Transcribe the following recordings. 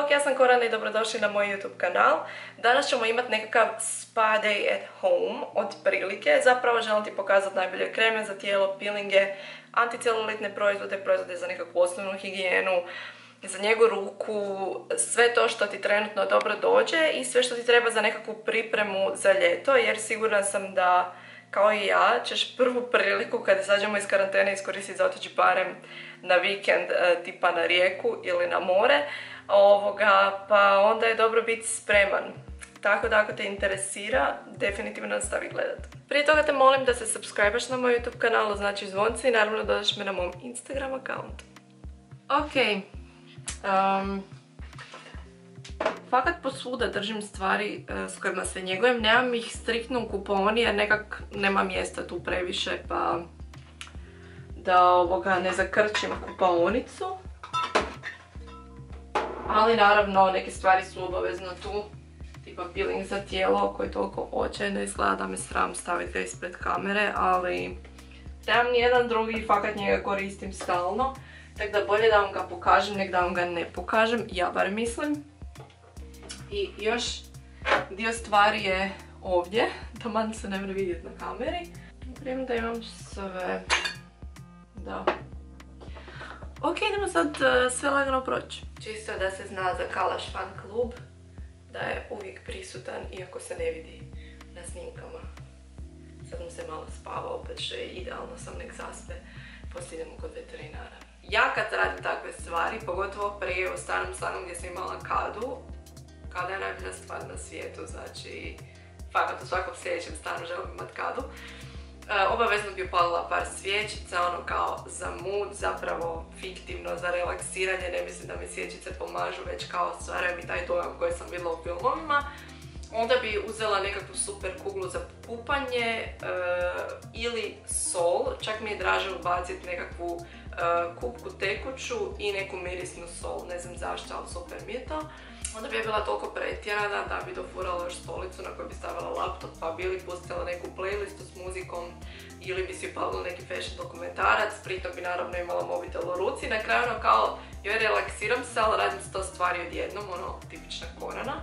Bog, ja sam Korana i dobrodošli na moj YouTube kanal. Danas ćemo imati nekakav spa day at home od prilike. Zapravo želim ti pokazati najbolje kreme za tijelo, peelinge, anticelulitne proizvode, proizvode za nekakvu osnovnu higijenu, za njegu ruku, sve to što ti trenutno dobro dođe i sve što ti treba za nekakvu pripremu za ljeto, jer sigurna sam da, kao i ja, ćeš prvu priliku kada izađemo iz karantene iskoristiti za otići barem na vikend, tipa na rijeku ili na more, pa onda je dobro biti spreman. Tako da ako te interesira, definitivno nastavi gledat. Prije toga te molim da se subscribe-aš na moj YouTube kanalu, znači zvonce, i naravno dodaš me na mom Instagram accountu. Ok. Fakat posvuda držim stvari s kojima se njegujem, nemam ih striktno u kupaoni jer nekak nema mjesta tu previše, pa da ne zakrčim kupaonicu. Ali naravno neke stvari su obavezno tu, tipa peeling za tijelo koji toliko očajno izgleda da me sram staviti ga ispred kamere, ali nemam nijedan drugi i fakat njega koristim stalno. Tako da bolje da vam ga pokažem nek da vam ga ne pokažem, ja bar mislim. I još dio stvari je ovdje, taman se ne može vidjeti na kameri. Prijem da imam sve. Da. Ok, idemo sad sve lagano proći. Čisto da se zna za Kalaš fan klub da je uvijek prisutan iako se ne vidi na snimkama. Sad mu se malo spava, opet što je idealno, sam nek zaspe, poslije idemo kod veterinara. Ja kad radim takve stvari, pogotovo prije u starom stanu gdje sam imala kadu, kada je najbolja stvar na svijetu, znači fakat u svakom sljedećem stanu želim imat kadu. Obavezno bi upalila par svijećica, ono kao za mood, zapravo fiktivno, za relaksiranje, ne mislim da mi svijećice pomažu, već kao stvaraju mi taj dojam koji sam vidjela u filmovima. Onda bi uzela nekakvu super kuglu za kupanje ili sol, čak mi je draže ubaciti nekakvu kupku tekuću i neku mirisnu sol, ne znam zašto, ali super mi je to. Onda bi je bila toliko pretjerana da bi dofurala još stolicu na kojoj bi stavila laptop, pa bi ili pustila neku playlistu s muzikom ili bi si upalila neki fashion dokumentarac, pritom bi naravno imala mobitel u ruci. Na kraju ono kao, joj relaksiram se, ali radim 100 stvari odjednom, ono tipična Korana.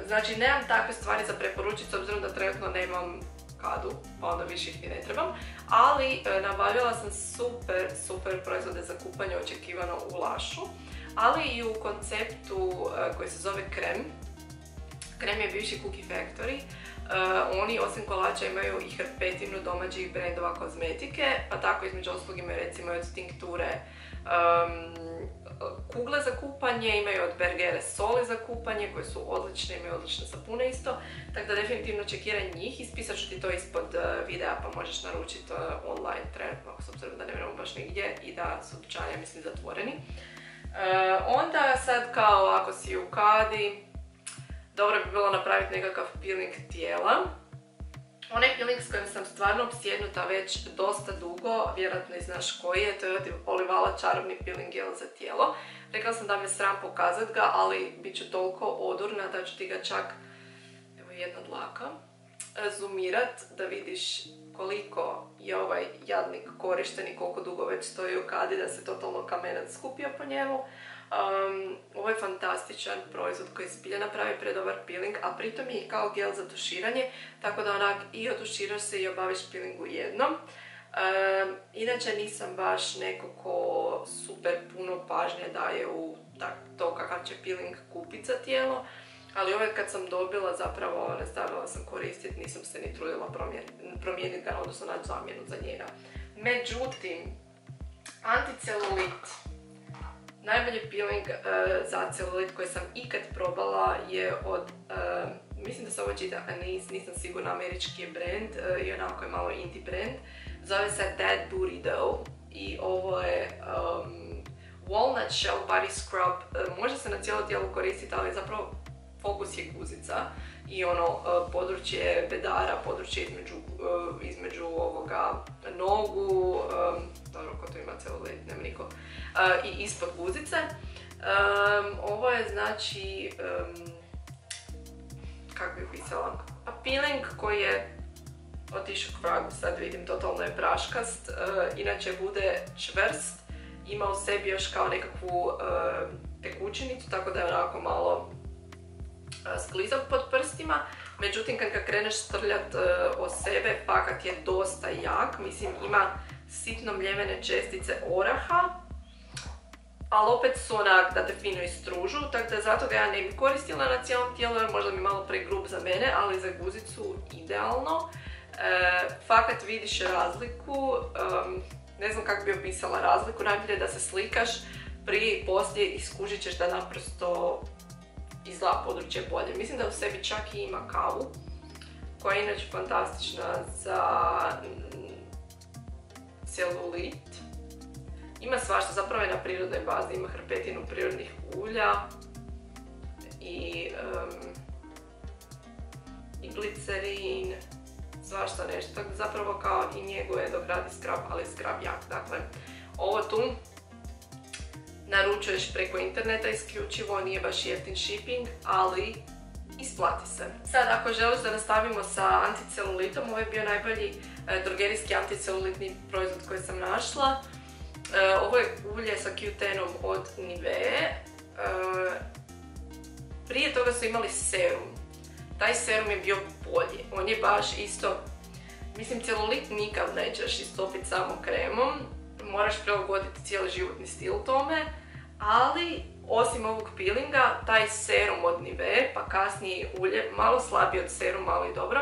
Znači nemam takve stvari za preporučiti s obzirom da trenutno nemam kadu, pa onda više ih ni ne trebam, ali nabavila sam super proizvode za kupanje očekivano u Lašu, ali i u konceptu koji se zove Krem. Krem je bivši Cookie Factory. Oni osim kolača imaju i hrpetinu domaćih brendova kozmetike, pa tako između ostalog imaju recimo od tinkture kugle za kupanje, imaju od Bergere soli za kupanje koje su odlične, imaju odlične sapune isto, tako da definitivno čekiraj njih. Ispisat ću ti to ispod videa pa možeš naručiti online trenutno, s obzirom da ne vremo baš nigdje i da su dućani, mislim, zatvoreni. Onda sad kao ako si u kadi, dobro bi bilo napraviti nekakav peeling tijela. Onaj peeling s kojim sam stvarno opsjednuta već dosta dugo, vjerojatno i znaš koji je, to je od Olivala čarobni peeling gel za tijelo. Rekla sam da me sram pokazat ga, ali bit ću toliko odurna da ću ti ga čak, evo jedna dlaka, zoomirat da vidiš koliko je ovaj jadnik korišten i koliko dugo već stoji u kadi da se totalno kamenac skupio po njemu. Ovo je fantastičan proizvod koji zbilja napravi predobar peeling, a pritom je i kao gel za tuširanje, tako da onak i otuširaš se i obaviš peeling u jednom. Inače nisam baš neko ko super puno pažnje daje u to kakav će peeling kupiti za tijelo, ali ovaj kad sam dobila zapravo nastavila sam koristiti, nisam se ni trudila promijeniti ga, odnosno naći zamjenu za njega. Međutim, anticelulit, najbolji peeling za celulit koji sam ikad probala je od, mislim da se ovo čita Anise, nisam sigurna, američki je brand i onako je malo indie brand. Zove se That Booty Dough i ovo je Walnut Shell Body Scrub. Može se na cijelo tijelo koristiti, ali zapravo fokus je guzica i ono područje bedara, područje između ovoga nogu, dobro ko to ima celulit, nema niko, i ispod guzice. Ovo je znači, kako bih pisala, peeling koji je otišao k vragu, sad vidim, totalno je praškast, inače bude čvrst, ima u sebi još kao nekakvu tekućinicu, tako da je onako malo sklizav pod prstima. Međutim, kad ga kreneš strljat o sebe, fakat je dosta jak. Mislim, ima sitno mljevene čestice oraha, ali opet su onak da te fino istružu, tako da zato ga ja ne bi koristila na cijelom tijelu, jer možda mi malo pregrub za mene, ali za guzicu idealno. Fakat vidiš razliku, ne znam kako bi opisala razliku, najbolje da se slikaš prije i poslije i skužit ćeš da naprosto izgleda područje bolje. Mislim da u sebi čak i ima kavu, koja je inače fantastična za celulit. Ima svašta, zapravo je na prirodnoj bazi, ima hrpetinu prirodnih ulja i glicerin, svašta nešto, tako da zapravo kao i njeguje dok radi skrab, ali skrab jak. Dakle, ovo tu naručuješ preko interneta isključivo, nije baš jeftin shipping, ali isplati se. Sad, ako želiš da nastavimo sa anticelulitom, ovo je bio najbolji drogerijski anticelulitni proizvod koji sam našla. Ovo je ulje sa Q10-om od Nivea. Prije toga su imali serum. Taj serum je bio bolji. On je baš isto, mislim, celulit nikad nećeš istopiti samo kremom. Moraš prilagoditi cijeli životni stil tome. Ali, osim ovog peelinga, taj serum od Nivea, pa kasnije ulje, malo slabije od seruma, ali dobro,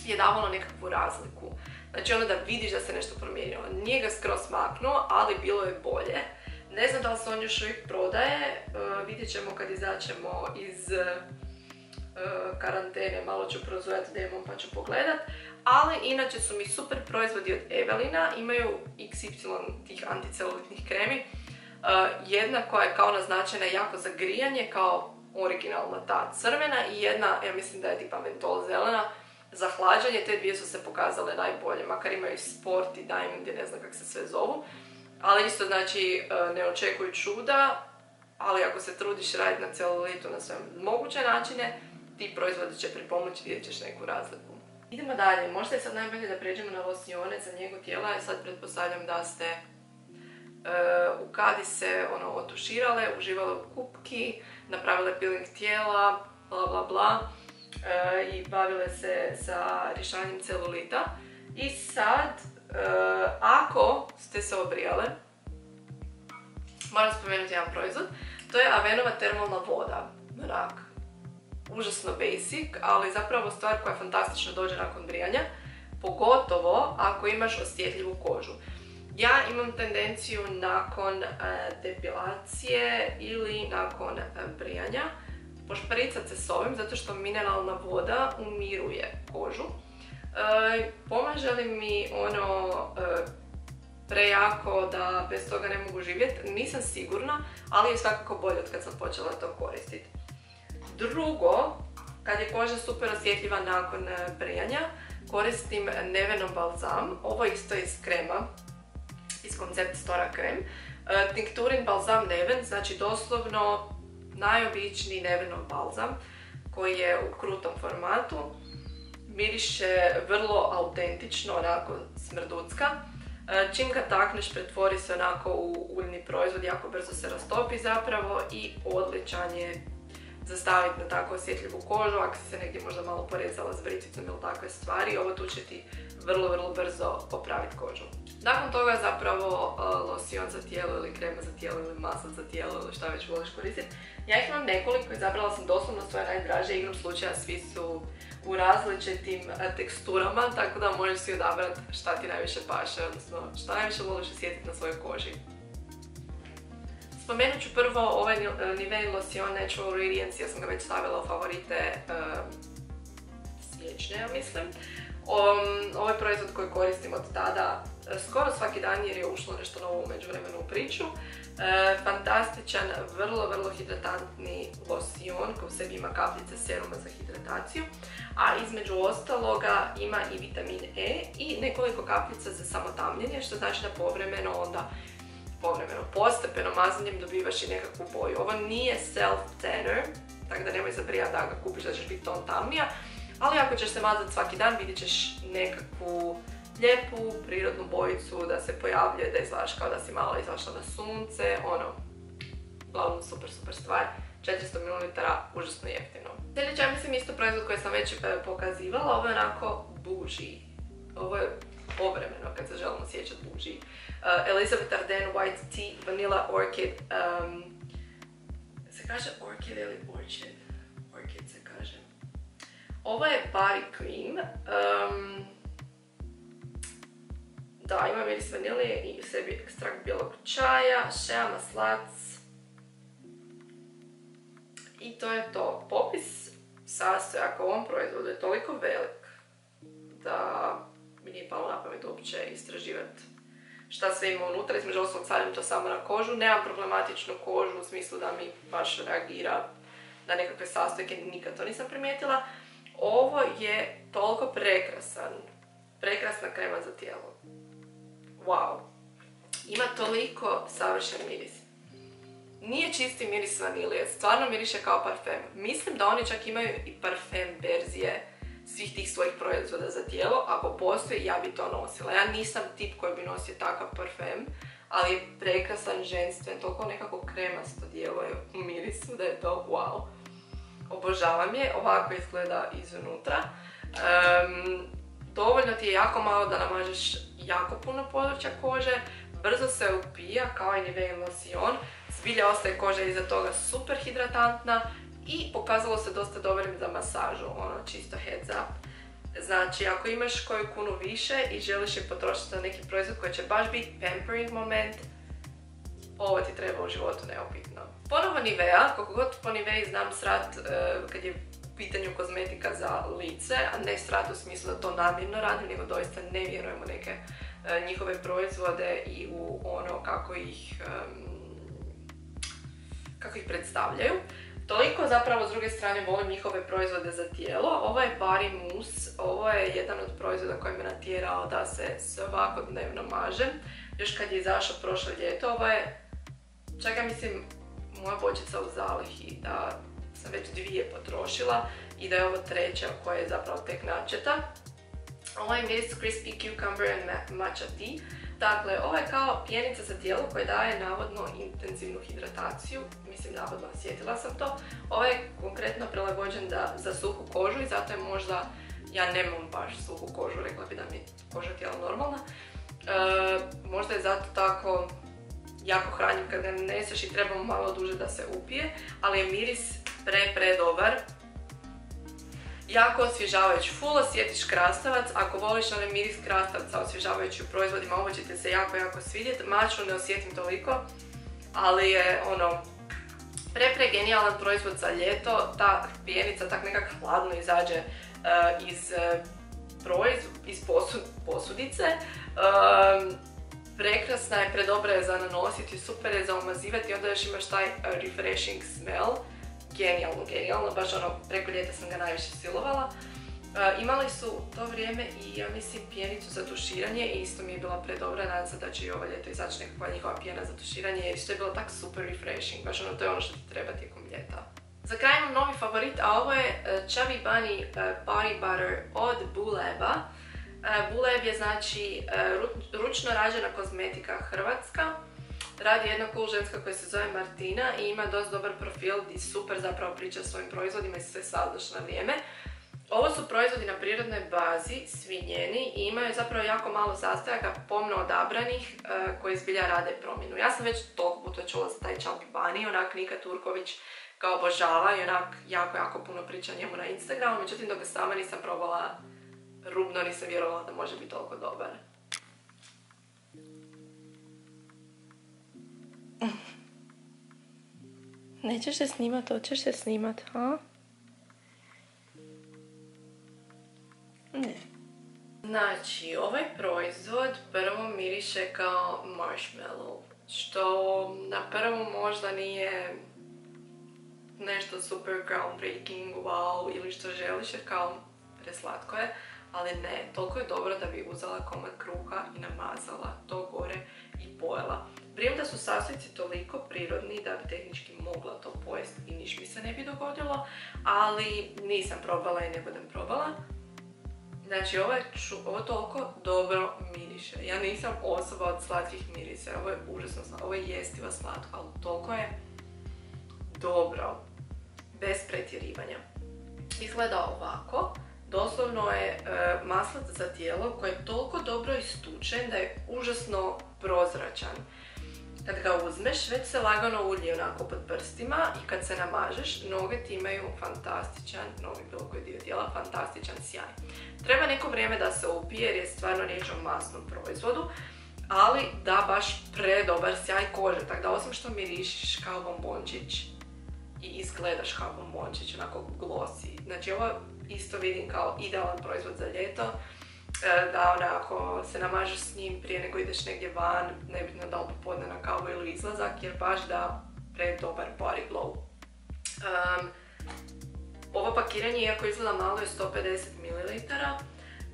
je davalo nekakvu razliku. Znači ono da vidiš da se nešto promijenilo. Nije ga skroz maknuo, ali bilo je bolje. Ne znam da li se on još uvijek prodaje, vidjet ćemo kad izaćemo iz karantene, malo ću prozvojati demon pa ću pogledat. Ali inače su mi super proizvodi od Evelina, imaju XY tih anticelulitnih kremi. Jedna koja je kao naznačena jako za grijanje, kao originalna ta crvena, i jedna, ja mislim da je tipa mentol zelena, za hlađanje. Te dvije su se pokazale najbolje, makar imaju sport i diamond, ne znam kako se sve zovu. Ali isto znači ne očekuju čuda, ali ako se trudiš raditi na celulitu na sve moguće načine, ti proizvodi će pripomoći, vidjet ćeš neku razliku. Idemo dalje, možda je sad najbolje da pređemo na losione za njegu tijela. Ja sad pretpostavljam da ste u kadi se otuširale, uživale u kupki, napravile peeling tijela, bla bla bla, i bavile se sa rješavanjem celulita. I sad, ako ste se obrijale, moram spomenuti jedan proizvod. To je Avenova termalna voda. Onak, užasno basic, ali zapravo stvar koja fantastično dođe nakon brijanja, pogotovo ako imaš osjetljivu kožu. Ja imam tendenciju nakon depilacije ili nakon brijanja pošpricat se s ovim, zato što mineralna voda umiruje kožu. Pomaže li mi prejako da bez toga ne mogu živjeti? Nisam sigurna, ali je svakako bolje od kad sam počela to koristiti. Drugo, kad je koža super osjetljiva nakon brijanja, koristim Nevenov balzam. Ovo isto iz krema, iz koncept Stora krem. Tinkturin balzam Neven, znači doslovno najobičniji Nevenov balzam koji je u krutom formatu. Miriše vrlo autentično, onako smrducka. Čim ga takneš, pretvori se onako u uljni proizvod, jako brzo se rastopi zapravo i odličan je za staviti na tako osjetljivu kožu, ako si se negdje možda malo porezala s bricicom ili takve stvari. Ovo tu će ti vrlo brzo popraviti kožu. Nakon toga zapravo losion za tijelo ili krema za tijelo ili masač za tijelo ili šta već voliš koristiti. Ja ih imam nekoliko, izabrala sam doslovno svoje najdraže, igrom slučaja svi su u različitim teksturama, tako da možeš si odabrati šta ti najviše paše, odnosno šta najviše voliš osjetiti na svojoj koži. Spomenut ću prvo ovaj Nivea losion Natural Radiance, ja sam ga već stavila u favorite siječnja, ja mislim. Ovo je proizvod koji koristim od tada skoro svaki dan jer je ušlo nešto novo u međuvremenu u priču. Fantastičan, vrlo hidratantni losion koji u sebi ima kapljice seruma za hidrataciju, a između ostaloga ima i vitamin E i nekoliko kapljica za samotamljenje, što znači da postepeno mazanjem dobivaš i nekakvu boju. Ovo nije self-tanner, tako da nemoj zabrijati da ga kupiš da ćeš biti ton tamnija, ali ako ćeš se mazati svaki dan vidjet ćeš nekakvu lijepu, prirodnu bojicu, da se pojavljuje, da izgledaš kao da si malo izašla na sunce, uglavnom super stvar. 400 ml, užasno jeftino. Sljedeće, ja mislim isto proizvod koji sam već pokazivala, ovo je onako bougie. Ovo je povremeno kad se želimo sjećati bougie. Elizabeth Arden White Tea Vanilla Orchid. Se kaže orchid ili orchid? Orchid se kaže. Ovo je body cream. Da, ima miris vanilije i u sebi ekstrakt bijelog čaja, shea, maslac. I to je to. Popis sastojaka u ovom proizvodu je toliko velik da mi nije palo na pamet uopće istraživati šta sve ima unutra. Između ostalog stavljam to samo na kožu. Nemam problematičnu kožu u smislu da mi baš reagira na nekakve sastojke, nikad to nisam primijetila. Ovo je toliko prekrasna krema za tijelo. Wow. Ima toliko savršen miris. Nije čisti miris vanilije, stvarno miriše kao parfem. Mislim da oni čak imaju i parfem verzije svih tih svojih proizvoda za tijelo. Ako postoji, ja bi to nosila. Ja nisam tip koji bi nosio takav parfem, ali je prekrasan, ženstven, toliko nekako kremasto djeluje u mirisu da je to wow. Obožavam je, ovako izgleda iznutra. Dovoljno ti je jako malo da namažeš jako puno područja kože, brzo se upija kao i Nivea losion, zbilja ostaje koža iza toga super hidratantna i pokazalo se dosta dobrim za masažu, čisto heads up. Znači, ako imaš koju kunu više i želiš je potrošiti na neki proizvod koji će baš biti pampering moment, ovo ti treba u životu neupitno. Ponovo Nivea, koliko god po Nivei znam srat kad je u pitanju kozmetika za lice, a ne srat u smislu da to namjerno radim, nego doista ne vjerujem u neke njihove proizvode i u ono kako ih predstavljaju. Toliko zapravo s druge strane volim njihove proizvode za tijelo. Ovo je Body Mousse, ovo je jedan od proizvoda koji me natjerao da se svakodnevno mažem. Još kad je izašao prošlo ljeto, ovo je, čak ja mislim, moja bočica u zalihi, da sam već 2 potrošila i da je ovo 3. koja je zapravo tek načeta. Ovo je miris Crispy Cucumber and Matcha Tea. Dakle, ovo je kao pjenica za tijelo koja daje navodno intenzivnu hidrataciju. Mislim, navodno, sjetila sam to. Ovo je konkretno prilagođen za suhu kožu i zato je možda, ja nemam baš suhu kožu, rekla bi da mi je koža tijela normalna. Možda je zato tako jako hranjiv kad ga naneseš i trebamo malo duže da se upije, ali je miris predobar. Jako osvježavajući, full osjetiš krastavac, ako voliš onaj miris krastavca osvježavajući u proizvodima, ovo će ti se jako svidjeti. Maču ne osjetim toliko, ali je genijalan proizvod za ljeto. Ta pijenica tak nekak hladno izađe iz posudice. Prekrasna je, predobra je za nanositi, super je za umazivati i onda još imaš taj refreshing smell. Genijalno, baš preko ljeta sam ga najviše silovala. Imali su to vrijeme i ja mislim pjenicu za tuširanje i isto mi je bila predobra, nadam se da će i ovo ljeto izaći nekakva njihova pjena za tuširanje jer isto je bilo tak super refreshing, baš to je ono što ti treba tijekom ljeta. Za kraj imam novi favorit, a ovo je Chubby Bunny Body Butter od Buleba. Buleb je znači ručno rađena kozmetika hrvatska. Radi jedna cool ženska koja se zove Martina i ima dosta dobar profil gdje super zapravo priča o svojim proizvodima i sve savlaš na vrijeme. Ovo su proizvodi na prirodnoj bazi, svi njeni, i imaju zapravo jako malo sastojaka pomno odabranih koji zbilja rade promjenu. Ja sam već toliko puta čula za taj Chubby Bunny, onak Nika Turković ga obožava i onak jako puno priča njemu na Instagramu, međutim dok ga sama nisam probala, rubno nisam vjerovala da može biti toliko dobar. Nećeš se snimat, hoćeš se snimat, ha? Ne. Znači, ovaj proizvod prvo miriše kao marshmallow, što na prvo možda nije nešto super groundbreaking, wow, ili što želiš jer kao preslatko je, ali ne, toliko je dobro da bi uzela komad kruha i namazala to gore i pojela. Vrijeme da su sastojci toliko prirodni da bi tehnički mogla to pojesti i niš mi se ne bi dogodilo, ali nisam probala i ne budem probala. Znači, ovo toliko dobro miriše. Ja nisam osoba od slatkih mirisa, ovo je užasno slatko, ovo je jestiva slatko, ali toliko je dobro, bez pretjerivanja. Izgleda ovako. Doslovno je maslac za tijelo koji je toliko dobro istučen da je užasno prozračan. Kad ga uzmeš, već se lagano ulije onako pod prstima i kad se namažeš, noge ti imaju fantastičan, noge bilo koji dio tijela, fantastičan sjaj. Treba neko vrijeme da se upije jer je stvarno riječ o masnom proizvodu, ali da baš predobar sjaj kože, tako da osim što mirišiš kao bombončić i izgledaš kao bombončić, onako glossy. Znači ovo isto vidim kao idealan proizvod za ljeto, da onako se namažeš s njim prije nego ideš negdje van, nebitno da li popodne na kavu ili izlazak, jer baš da predobar body glow. Ovo pakiranje, iako izgleda malo, je 150 ml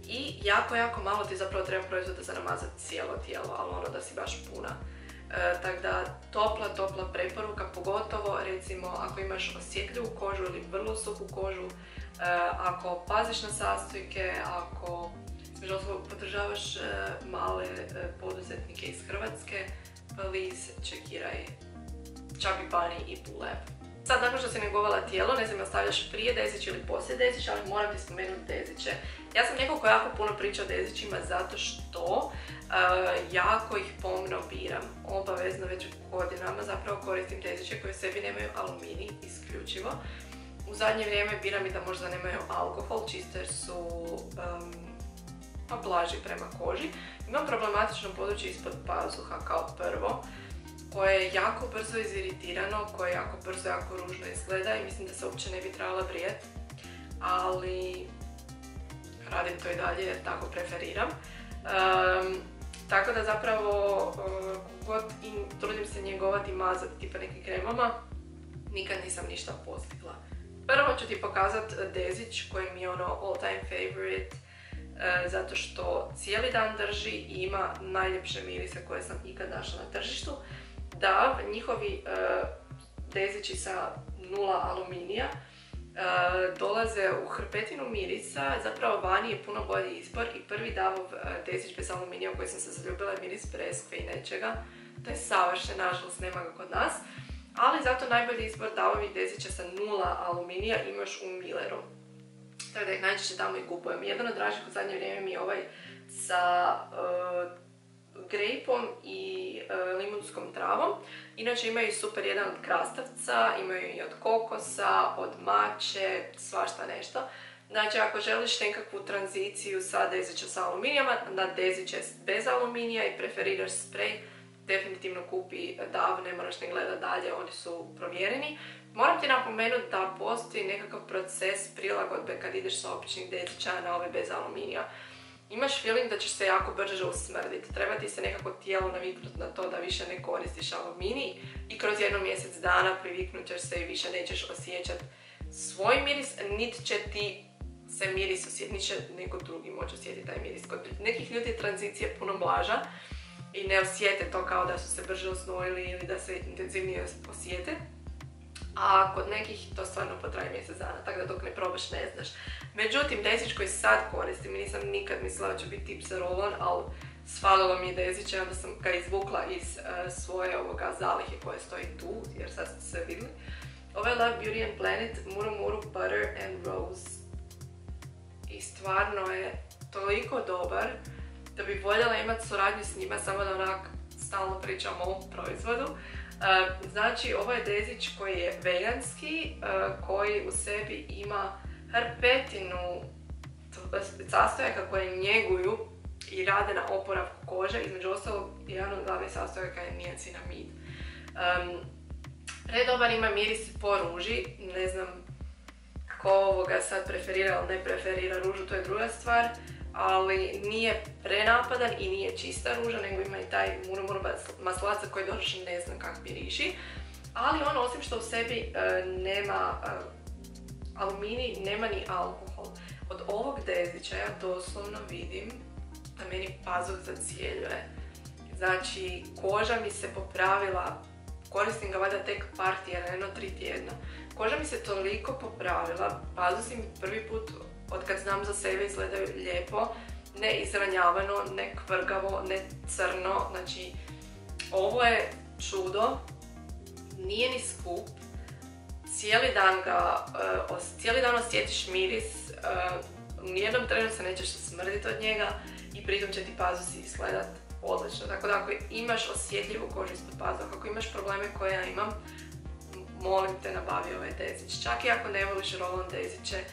i jako malo ti zapravo treba proizvoda za namazati cijelo tijelo, ali ono da si baš puna. Tako da topla preporuka, pogotovo recimo ako imaš osjetljivu kožu ili vrlo suhu kožu, ako paziš na sastojke, ako podržavaš male poduzetnike iz Hrvatske, please čekiraj Chubby Bunny i Pull-Up. Sad, nakon što si negovala tijelo, ne znam da stavljaš prije dezić ili poslije dezić, ali moram ti spomenuti deziće. Ja sam neko ko jako puno priča o dezićima zato što jako ih pomno biram. Obavezno već godinama zapravo koristim deziće koje u sebi nemaju aluminij, isključivo. U zadnje vrijeme biram i da možda nemaju alkohol, čisto jer su blaži prema koži. Imam problematično područje ispod pazuha kao prvo, koje je jako brzo iziritirano, koje jako brzo, jako ružno izgleda i mislim da se uopće ne bi trebala brijati, ali radim to i dalje jer tako preferiram. Tako da zapravo god trudim se njegovati i mazati tipa nekim kremama, nikad nisam ništa postigla. Prvo ću ti pokazati dezić koji mi je ono all time favorite, zato što cijeli dan drži i ima najljepše mirise koje sam ikad našla na tržištu. Da, njihovi dezići sa 0 aluminija dolaze u hrpetinu mirisa, zapravo vani je puno bolji izbor i prvi Davov dezić bez aluminija u koji sam se zaljubila je miris breskve i nečega. To je savršen, nažalost nema ga kod nas, ali zato najbolji izbor Davovih dezića sa 0 aluminija imaš u Milleru. Tako da ih najčešće tamo i kupujem. Jedan od dražih u zadnje vrijeme mi je ovaj sa grejpom i limunskom travom. Inače imaju super jedan od krastavca, imaju i od kokosa, od mače, svašta nešto. Znači ako želiš nekakvu tranziciju sa dezića sa aluminijama na deziće bez aluminija i preferiraš sprej, definitivno kupi Dav, ne moraš ne gledati dalje, oni su provjereni. Moram ti napomenuti da postoji nekakav proces prilagodbe kad ideš sa običnih dezića na ove bez aluminija. Imaš feeling da ćeš se jako brže usmrditi, treba ti se nekako tijelo naviknuti na to da više ne koristiš aluminij i kroz 1 mjesec dana priviknut ćeš se i više nećeš osjećati svoj miris, niti će ti se miris osjetiti, niti će neko drugi moći osjetiti taj miris. Kod nekih ljudi je tranzicija puno blaža i ne osjete to kao da su se brže osnojili ili da se intenzivnije osjete. A kod nekih to stvarno potraje mjesec dana, tako da dok ne probaš ne znaš. Međutim, dezić koji sad koristim, nisam nikad mislila da će biti tip za roll-on, ali svalilo mi je dezić i onda sam ga izvukla iz svoje zalihe koje stoji tu, jer sad ste sve vidjeli. Ovo je Love Beauty and Planet Muru Muru Butter and Rose. I stvarno je toliko dobar da bi voljela imati suradnju s njima, samo da onak stalno pričam o ovom proizvodu. Znači, ovo je dezić koji je veganski, koji u sebi ima hrpetinu sastojaka koje njeguju i rade na oporavku kože. Između ostalog, jedan od glavnih sastojaka je niacinamid. Predobar ima miris po ruži, ne znam ko ovoga sad preferira ili ne preferira ružu, to je druga stvar. Ali nije prenapadan i nije čista ruža, nego ima i taj murmur maslaca koji došli ne znam kak miriši. Ali on, osim što u sebi nema aluminij, nema ni alkohol. Od ovog dezića ja doslovno vidim da meni pazuh zacijeljuje. Znači, koža mi se popravila, koristim ga valjda tek par tjedna, jedno 3 tjedna. Koža mi se toliko popravila, pazusi mi prvi put od kad znam za sebe izgledaju lijepo, ne izranjavano, ne kvrgavo, ne crno. Znači, ovo je čudo, nije ni skup, cijeli dan osjetiš miris, u nijednom trenu se nećeš smrditi od njega i pritom će ti pazusi izgledat odlično. Tako da ako imaš osjetljivu kožu ispod pazuha, ako imaš probleme koje ja imam, molim te nabavi ovaj dezić. Čak i ako ne voliš roll-on deziće,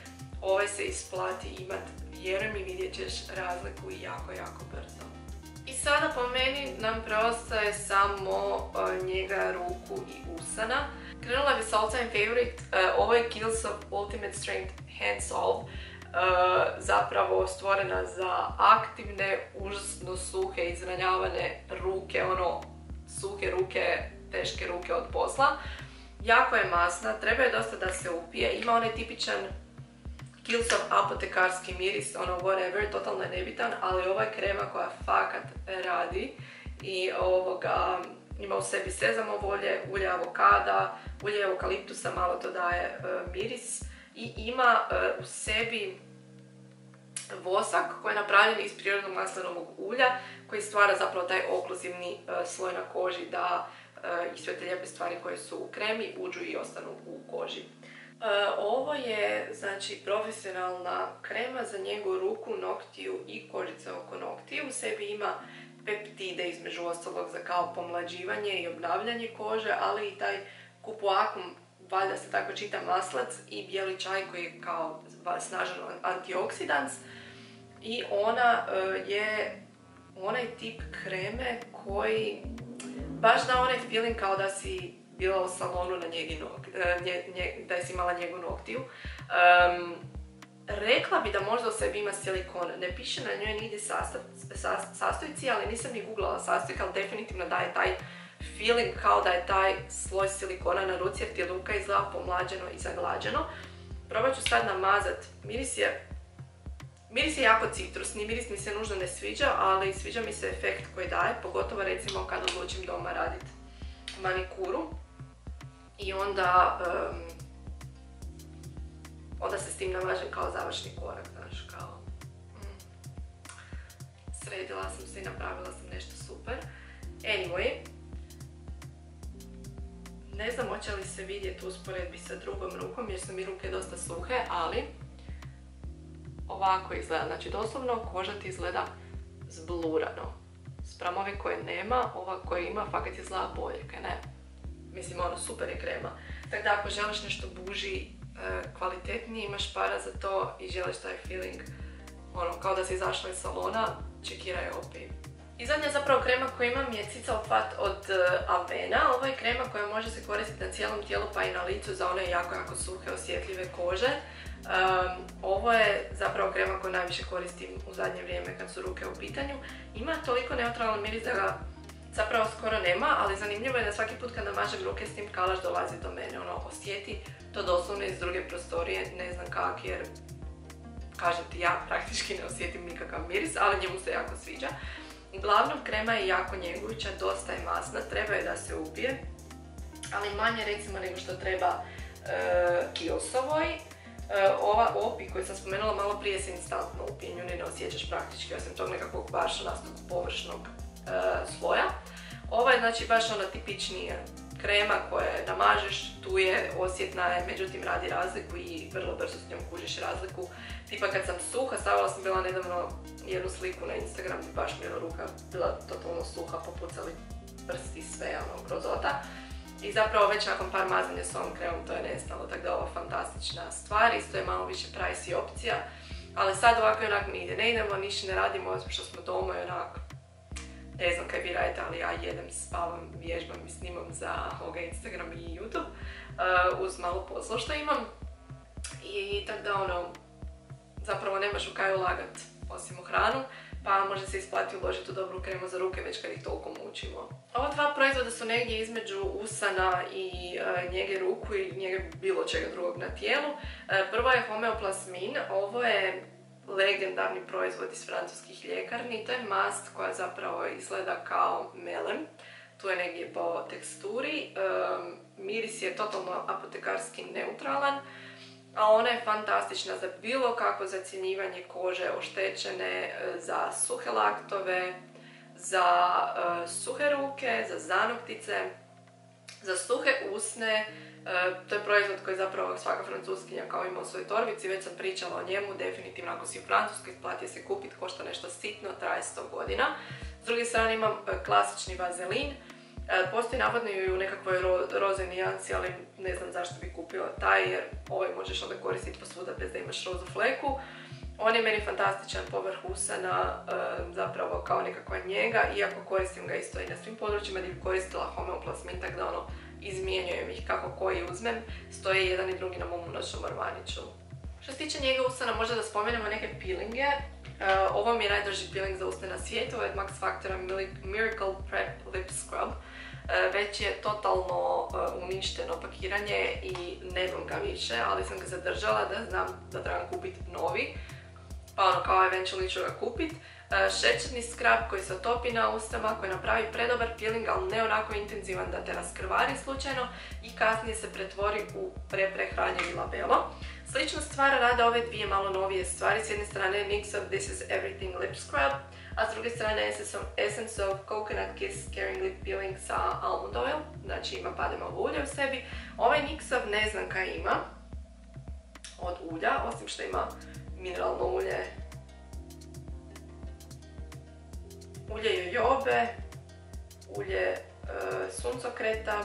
ovaj se isplati imat, vjeruj mi, vidjet ćeš razliku i jako, jako brzo. I sada po meni nam preostaje samo njega, ruku i usana. Krenula bi sa all time favorite, ovo je Kiehl's Ultimate Strength Hand Solve. Zapravo stvorena za aktivne, užasno suhe, izranjavane ruke, suhe ruke, teške ruke od posla. Jako je masna, treba je dosta da se upije, ima onaj tipičan Kiehl's apotekarski miris, whatever, totalno je nebitan, ali ova je krema koja fakat radi i ima u sebi sezamo ulje avokada, ulje eukaliptusa, malo to daje miris i ima u sebi vosak koji je napravljen iz prirodnog maslinovog ulja koji stvara zapravo taj okluzivni sloj na koži da i sve te lijepe stvari koje su u kremi uđu i ostanu u koži. Ovo je znači profesionalna krema za njegu ruku, noktiju i kožice oko noktiju. U sebi ima peptide između ostalog za kao pomlađivanje i obnavljanje kože, ali i taj kupuakum, valjda se tako čita, maslac i bijeli čaj koji je kao snažan antioksidans. I ona je onaj tip kreme koji baš da onaj feeling kao da si bila u salonu na da si imala njegu noktiju. Rekla bi da možda u sebi ima silikon, ne piše na njoj nigdje sastojci, ali nisam ni googlala sastojke, ali definitivno daje taj feeling kao da je taj sloj silikona na ruci jer ti je ruka izgleda pomlađeno i zaglađeno. Probat ću sad namazat. Miris je jako citrusni, miris mi se nužno ne sviđa, ali sviđa mi se efekt koji daje, pogotovo recimo kad odlučim doma raditi manikuru. I onda se s tim namažem kao završni korak, znaš, kao sredila sam se i napravila sam nešto super. Anyway, ne znam hoće li se vidjeti usporedbi sa drugom rukom jer su mi ruke dosta suhe, ali ovako izgleda, znači doslovno koža ti izgleda zblurano. Spram ove koje nema, ova koja ima fakat izgleda bolje, kaj ne? Mislim, super je krema. Tako da ako želiš nešto buži, kvalitetnije, imaš para za to i želiš taj feeling, kao da si izašla iz salona, čekiraj opet. I zadnja zapravo krema koju imam je Cica Fat od Avena. Ovo je krema koja može se koristiti na cijelom tijelu pa i na licu za one jako, jako suhe, osjetljive kože. Ovo je zapravo krema koju najviše koristim u zadnje vrijeme kad su ruke u pitanju. Ima toliko neutralan miris da ga zapravo skoro nema, ali zanimljivo je da svaki put kad namažem ruke s tim kalaž dolazi do mene. Osjeti to doslovno iz druge prostorije, ne znam kak, jer kažem ti, ja praktički ne osjetim nikakav miris, ali njemu se jako sviđa. Uglavnom, krema je jako njegujuća, dosta je masna, treba je da se upije, ali manje recimo nego što treba Kiehl'sovoj. Ova opi koju sam spomenula malo prije se instantno upije, nju ne osjećaš praktički osim tog nekakvog baršanastog površnog sloja. Ova je znači baš ona tipičnija krema koje namažeš, tu je, osjetna je, međutim radi razliku i vrlo brzo s njom kužiš razliku. Tipa kad sam suha, stavila sam bila nedavno jednu sliku na Instagram i baš mi je ruka bila totalno suha, popucali prsti, sve grozota. I zapravo već nakon par mazanja s ovom kremom to je nestalo, tako da je ovo fantastična stvar, isto je malo više pricey opcija. Ali sad ovako i onak mi ide, ne idemo, ništa ne radimo, osim što smo doma i onak, ne znam kaj vi radite, ali ja jedem, spavam, vježbam i snimam za Instagram i YouTube uz malo posla što imam. I tako da zapravo nemaš u kaj ulagat osim u hranu, pa može se isplati uložiti u dobru kremu za ruke već kad ih toliko mučimo. Ova dva proizvoda su negdje između usana i njege ruku i njege bilo čega drugog na tijelu. Prvo je Homeoplasmin, ovo je legendarni proizvod iz francuskih ljekarni. To je mast koja zapravo izgleda kao melem. Tu je negdje po teksturi. Miris je totalno apotekarski neutralan, a ona je fantastična za bilo kakvo zacjenjivanje kože oštećene, za suhe laktove, za suhe ruke, za zanoktice. Za suhe usne, to je proizvod koji zapravo svaka francuskinja kao ima u svojoj torbici, već sam pričala o njemu, definitivno ako si u Francuskoj isplati se kupiti, košta nešto sitno, traje 100 godina. S druge strane imam klasični vazelin, postoji navodno i u nekakvoj roze nijansi, ali ne znam zašto bi kupila taj jer ovaj možeš onda koristiti posvuda bez da imaš rozu fleku. On je meni fantastičan povrh usana, zapravo kao nekakva njega, iako koristim ga isto i na svim područjima gdje bi koristila homeoplasmin, tako da ono, izmjenjujem ih kako koji uzmem, stoje jedan i drugi na mom noćnom ormaniću. Što se tiče njega usana, možda da spomenemo neke peelinge. Ovo mi je najdraži peeling za usne na svijetu, ovo je Max Factora Miracle Prep Lip Scrub. Već je totalno uništeno pakiranje i ne znam ga više, ali sam ga zadržala da znam da trebam kupiti novi. Pa ono, kao eventually ću ga kupit. Šećerni skrab koji se otopi na ustama, koji napravi predobar peeling, ali ne onako intenzivan da te raskrvari slučajno i kasnije se pretvori u prehranjivi labelo. Sličnu stvar rade ove dvije malo novije stvari. S jedne strane NYX of This Is Everything Lip Scrub, a s druge strane Essence of Coconut Kiss Caring Lip Peeling sa Almond Oil, znači ima pademovo ulje u sebi. Ovaj NYX ne znam kaj ima od ulja, osim što ima mineralno ulje, ulje jojobe, ulje suncokreta.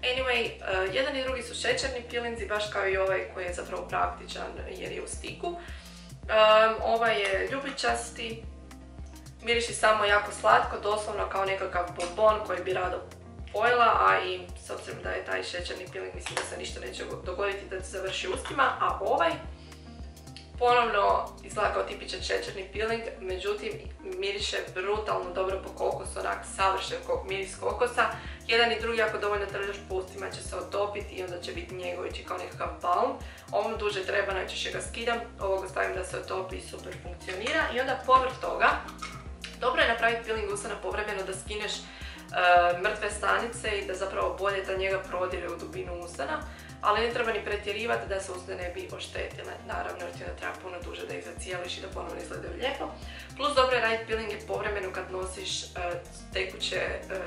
Anyway, jedan i drugi su šećerni peelingzi, baš kao i ovaj koji je zapravo praktičan jer je u stiku. Ovaj je ljubičasti, miriši samo jako slatko, doslovno kao nekakav bonbon koji bi rado pojela, a i s obzirom da je taj šećerni peeling, mislim da se ništa neće dogoditi da se završi ustima, a ovaj ponovno izgleda kao tipičan šećerni peeling, međutim miriše brutalno dobro po kokosu, onak savršen miris kokosa. Jedan i drugi ako dovoljno trljaš po ustima će se otopiti i onda će biti njegovići kao nekakav balm. Ovom duže treba, najčešće ga skidam, ovog stavim da se otopi i super funkcionira. I onda povrh toga, dobro je napraviti peeling usana povremeno da skineš mrtve stanice i da zapravo bolje da njega prodire u dubinu usana, ali ne treba ni pretjerivati da se usne ne bi oštetile. Naravno, jer ti onda treba puno duže da ih zacijeliš i da ponovno izgledaju lijepo. Plus dobro je raditi peelinge povremeno kad nosiš tekuće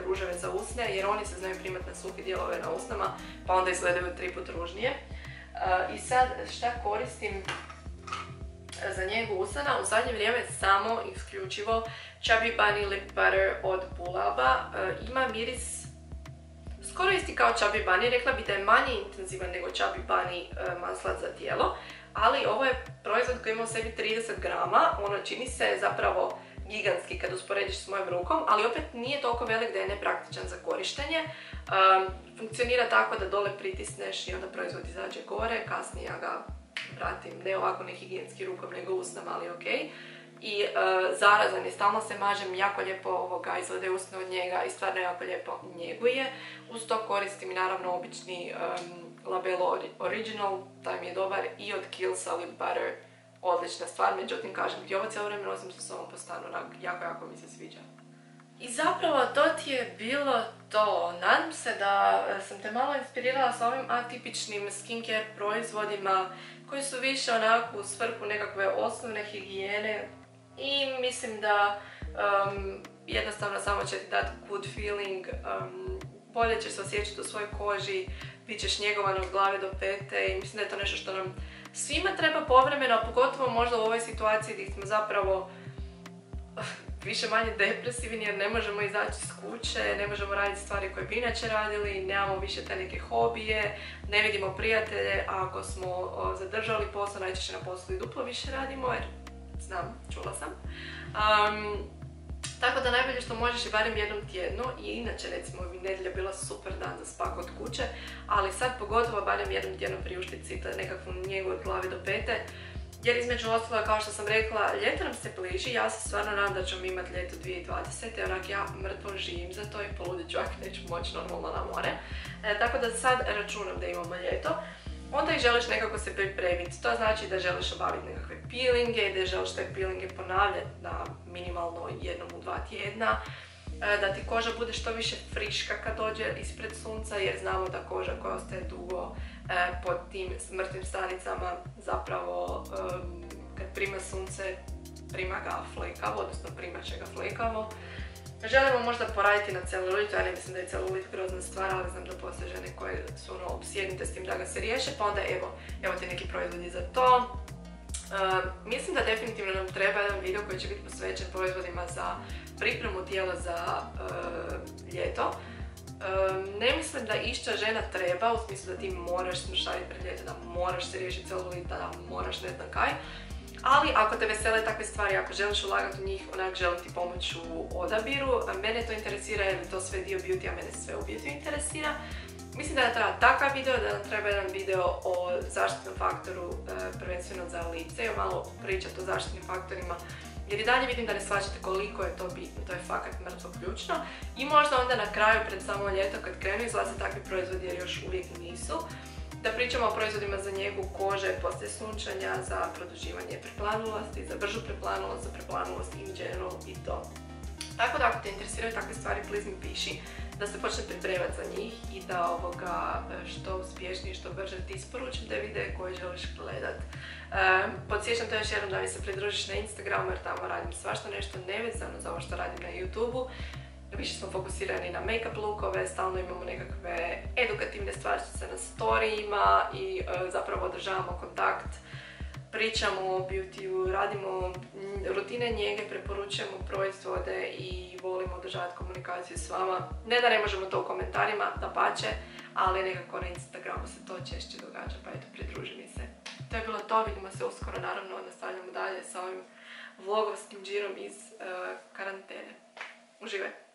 ruževe za usne, jer oni se znaju primati na suhe dijelove na usnama, pa onda izgledaju 3 put ružnije. I sad šta koristim za njegu usana? U zadnje vrijeme samo isključivo Chubby Bunny Lip Butter od Bulaba. Ima miris skoro isti kao Chubby Bunny, rekla bi da je manje intenzivan nego Chubby Bunny maslac za tijelo, ali ovo je proizvod koji ima u sebi 30 grama, ono čini se zapravo gigantski kad usporediš s mojom rukom, ali opet nije toliko velik da je nepraktičan za korištenje. Funkcionira tako da dole pritisneš i onda proizvod izađe gore, kasnije ja ga vratim, ne ovako nehigijenski rukom nego usnam, ali ok. I zarazan je, stalno se mažem, jako lijepo izgleda usne od njega i stvarno jako lijepo njeguje. Uz to koristim i naravno obični labelo Original, taj mi je dobar, i od Kiehl's Lip Butter, odlična stvar, međutim kažem ti ovo cijelo vrijeme nosim sa sobom po stanu, jako mi se sviđa. I zapravo to ti je bilo to. Nadam se da sam te malo inspirirala s ovim atipičnim skincare proizvodima koji su više onako u svrhu nekakve osnovne higijene i mislim da jednostavno samo će ti dati good feeling, bolje ćeš se osjećati u svojoj koži, bit ćeš njegovan od glave do pete i mislim da je to nešto što nam svima treba povremeno, a pogotovo možda u ovoj situaciji gdje smo zapravo više manje depresivni jer ne možemo izaći iz kuće, ne možemo raditi stvari koje bi inače radili, nemamo više te neke hobije, ne vidimo prijatelje, a ako smo zadržali posao, najčešće na poslu i duplo više radimo jer znam, čula sam. Tako da najbolje što možeš je barem jednom tjedno i inače recimo bi nedjelja bila super dan za spak od kuće, ali sad pogotovo barem jednom tjedno priuštiti si nekakvu njegu od glave do pete. Jer između ostalo, kao što sam rekla, ljeto nam se bliži, ja se stvarno nadam da ćemo imati ljeto 2020. Onak ja mrtvo živim za to i poludit ću ako neću moći normalno na more. Tako da sad računam da imamo ljeto. Onda i želiš nekako se pripremiti. To znači da želiš obaviti nekakve peelinge, da želiš te peelinge ponavljati na minimalno jednom u 2 tjedna. Da ti koža bude što više friška kad dođe ispred sunca, jer znamo da koža koja ostaje dugo pod tim mrtvim stanicama zapravo kad prima sunce prima ga flekavo, odnosno primat će ga flekavo. želimo možda poraditi na celulitu, ja ne mislim da je celulit grozna stvar, ali znam da postoje žene koje su opsjednute s tim da ga se riješe, pa onda evo ti neki proizvodi za to. Mislim da definitivno nam treba jedan video koji će biti posvećen proizvodima za pripremu tijela za ljeto. Ne mislim da išća žena treba, u smislu da ti moraš smršaviti pred ljeto, da moraš se riješiti celulita, da moraš ne znam kaj. Ali ako te vesele takve stvari, ako želiš ulagati u njih, onak želim ti pomoći u odabiru. Mene to interesira jer je to sve dio beauty, a mene sve u beauty interesira. Mislim da nam treba takav video, da nam treba jedan video o zaštitnom faktoru, prvenstveno za lice, i malo pričati o zaštitnim faktorima. Jer i dalje vidim da ne shvaćate koliko je to bitno, to je fakat mrtvo ključno. I možda onda na kraju, pred samo ljeto, kad krenu izlaze takvi proizvodi, jer još uvijek nisu, da pričamo o proizvodima za njegu kože poslije sunčanja, za produživanje preplanulosti, za bržu preplanulost, za preplanulost in general i to. Tako da ako te interesiraju takve stvari, please mi piši da se počne pripremati za njih i da što uspješnije, što brže ti isporučim te videe koje želiš gledat. Podsjećam te još jednom da mi se pridružiš na Instagramu jer tamo radim svašta nešto nevezano za ovo što radim na YouTubeu. Više smo fokusirani na make-up lookove, stalno imamo nekakve edukativne stvarčice na storijima i zapravo održavamo kontakt. Pričamo o beautyu, radimo rutine njege, preporučujemo proizvode i volimo održavati komunikaciju s vama. Ne da ne možemo to u komentarima, dapače, ali nekako na Instagramu se to češće događa, pa eto, pridruži mi se. To je bilo to, vidimo se uskoro, naravno, nastavljamo dalje sa ovim vlogovskim džirom iz karantene. Uživaj!